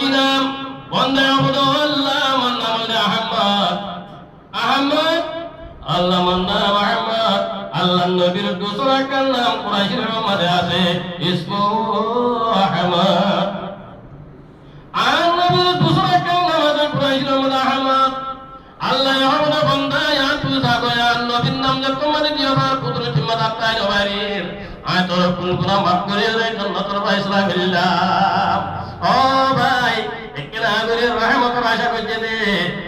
কি নাম? বন্দে আব্দুল্লাহ, আমার নাম হলো আহমদ। আহমদ, আল্লাহ আমার নাম আহমদ। আল্লাহ নবীর দুসরা কার নাম কুরাইশের মধ্যে আছে ইসমু আহমদ। আর নবীর দুসরা কার নাম আছে কুরাইশের মধ্যে আহমদ। আল্লাহ আহমদ বন্দা ইয়া তু সাগয়া নবীর নাম যে তোমার দিওয়ার পুত্র জিম্মাত আতাই নবারির আয় তোর কোন গুনাহ মাফ করে দেয় জান্নাতুল ফায়সালা বিল্লাহ। ও ভাই একলা করে রহমতের আশা করছে দে,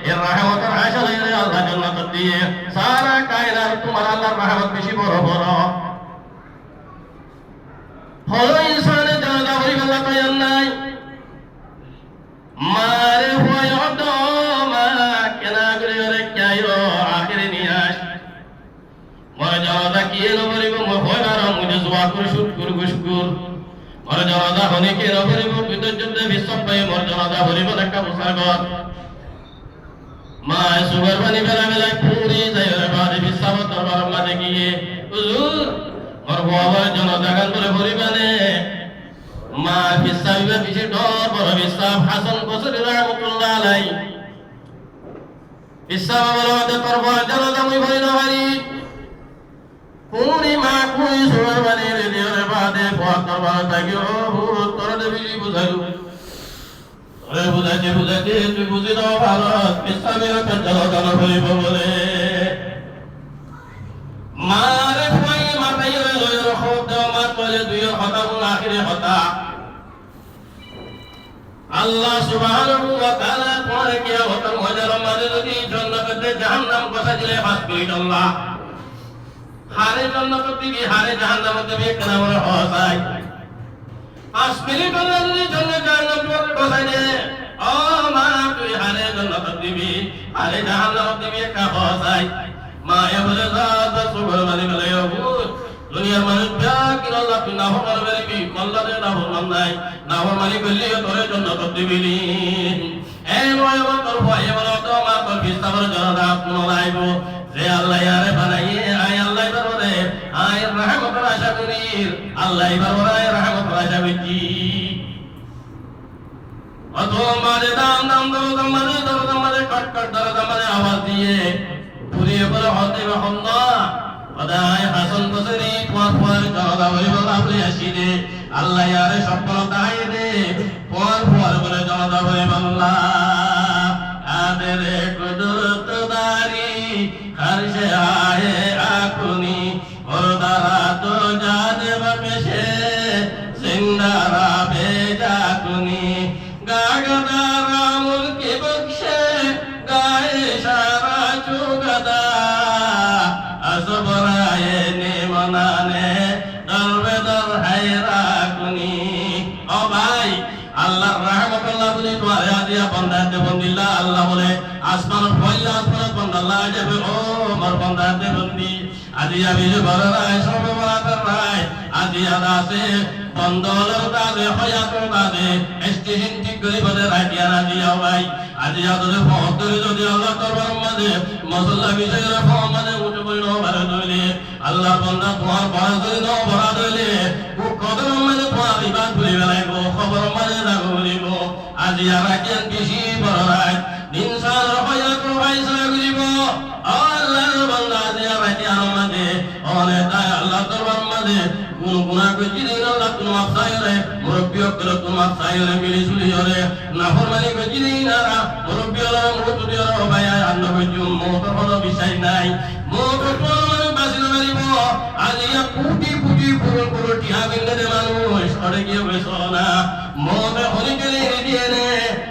এর রহমতের আশা লইলে আল্লাহ জান্নাত দিয়ে সারা কায়নাত তোমার আল্লাহর রহমত বেশি বড় বড় হলো। ইনসানের জানাজা বলি আল্লাহ কইয়ান নাই মারে হয় হতো মা কেনা করে রে কায়ো আখিরে নিয়াস মরে জানাজা কি এলো বলিব মহলার মুজে জোয়া করে শুকর গুশকুর মরে জানাজা হনে কি এলো বলিব বিদ্যুৎ বিশ্ব পাই মরে জানাজা বলিব একটা মুসাগর মা সুগার পানি বেলা বেলা পুরি যায় রে বাদে বিশ্ব দরবার মাঝে গিয়ে হুজুর মর বাবার জানাজা গান বলে বলিবানে মা বিশ্বাবিবে পিছে ডর বড় বিশ্বাব হাসান বসরি রহমাতুল্লাহ আলাই বিশ্বাব বলতে দরবার জানাজা মুই ভরি না ভারি কোনি মা কুই সুগার পানি রে রে বাদে দরবার থাকিও তোর দেবী বুঝাইলো তোরে বুঝাইতে বুঝাইতে তুই বুঝি দাও ভালো বিশ্বাবের জানাজা না ভরিব বলে মারে ভাই মাথায় লয় রখো দাও মা তোরে দুই কথা বল আখিরে কথা আল্লাহ সুবহানাহু ওয়া তাআলা পরে কিয়ামতের ময়দানের মাঝে যদি জান্নাতে জাহান্নাম কথা দিলে পাস করি আল্লাহ হারে জান্নাত দিবি হারে জাহান্নাম দিবি কেন বলে হসাই 5 মিনিট আল্লাহ যদি জান্নাত বসাই দে ও মা তুই হারে জান্নাত দিবি হারে জাহান্নাম দিবি কা হসাই মা এ বলে দাদা সুবর মানে বলে হুজুর দুনিয়ার মানুষ কি আল্লাহ তুই না হবার বেরিবি আল্লাহর না হবার নাই না হবার মানে বললি তোরে জান্নাত দিবি নি এ নয় আমার তোর ভয় বলো তো মা তোর বিস্তার জানা আপন লাইব যে আল্লাহ ইয়ারে বানাইয়ে আয় আল্লাহ বলে আয় রহমতের আশা করি আল্লাহ বলে রহমতের আশা করি অত মাঝে দাম দাম দাম মাঝে কট কট দাম মাঝে আওয়াজ দিয়ে পুরিয়ে বলে হতে হন্না ওদায় হাসান বসরি পর জানাজা বলিব আপনি আসিরে আল্লাহ ইয়ারে সফলতা আয় দে পর বলে জানাজা বলিব আল্লাহ আদেরে কুদরত দারি হরশে আয়ে আকুনি ওর দ্বারা তো জানে বকেশে জিন্দা রাবে জাকুনি গাগদারা মুলকি বকশে গায়ে সারা চুগদা আসবরায়ে নিমনানে দরবেদর হায়রাকুনি। ও ভাই আল্লাহর রহমতুল্লাহ বলি তোমার আজিয়া বান্দাতে বন্দিল্লাহ আল্লাহ বলে আসমান ফয়লা আসমান বান্দা আল্লাহ যাবে ও আমার বান্দাতে বন্দি আজিয়া বিজু বড়রায় সব বড়াতর রায় আজিয়া দাসে বন্দলর দাসে হয়াতর দাসে স্টেশন ঠিক করে বলে রাজিয়া রাজিয়া ভাই আজিয়া তোরে ফতরে যদি আল্লাহ দরবার মাঝে মসল্লা বিষয়ের ফম মানে উঠে বইল ভারত হইলে আল্লাহ বান্দা তোমার বড়া ধরে নাও বড়া ধরে কদর মানে তোমার ইবাদ ভুলে বেলাইব খবর মানে রাখো বলিব আজিয়া রাখিয়ান বেশি বড় রায় ইনসান হয়াত ফায়সালা করিব আল্লাহর বান্দা আজিয়া রাখিয়ান মাঝে অনেক আল্লাহ দরবার মাঝে কোন গুনাহ কইছি দিন আল্লাহ কোন মাফ চাইলে মুরব্বি করে কোন মাফ চাইলে মিলি ঝুলি হরে নাফরমানি কইছি দিন আর মুরব্বি হলো মুরত দিও ভাই আল্লাহ কইছি মত হলো বিষয় নাই মত মানে বাসিনা মারিব আজিয়া কোটি কোটি পুরো পুরো টিহা বিন্দে মানুষ করে গিয়ে বেসনা মত হলি গেলে দিয়ে নে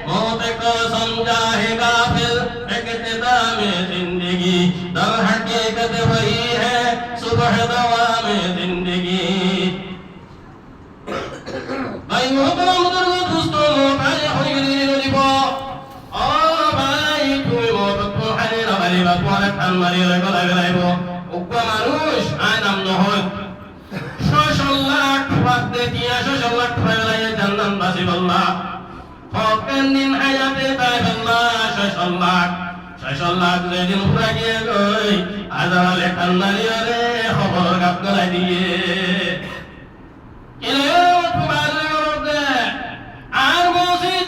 মত কো সমঝাহে গাফিল একতে দামে জিंदगी दर हकीकत वही है सुबह दवा में जिंदगी भाई मोहतरम बुजुर्ग दोस्तों मोहताज हरि गली দিব ও ভাই তুমি মত তো হারে রাবারি বা তোমার খান মারি গলা গলাইব উগ্র মানুষ আয় নাম নহয় 6 লাখ বাদে দিয়া 6 লাখ ফেলাই জান্নাত বাসি আল্লাহ ফকেন দিন হায়াতে তাই আল্লাহ 6 লাখ 6 লাখ যেদিন পুরা গিয়ে গই হাজার লেখান নারী রে খবর গাপ গলাই দিয়ে কিলে তোমার রোদে আর মসজিদ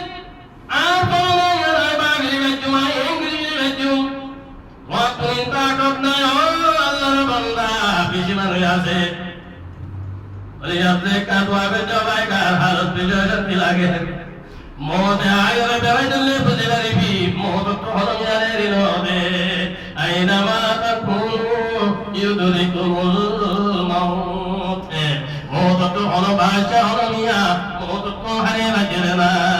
রিয়াজে কাটওয়াবে জবাইকার হালত বিজয় শান্তি লাগে মোদে আয়রে বেড়াই দিলে বুঝে পারিবি মোদ তো হলো মিয়ানের নদে আইনামা তাকুনু ইউদরিকুমুল মাউত মোদ তো হলো বাদশা হলো মিয়া মোদ তো হারে রাজের না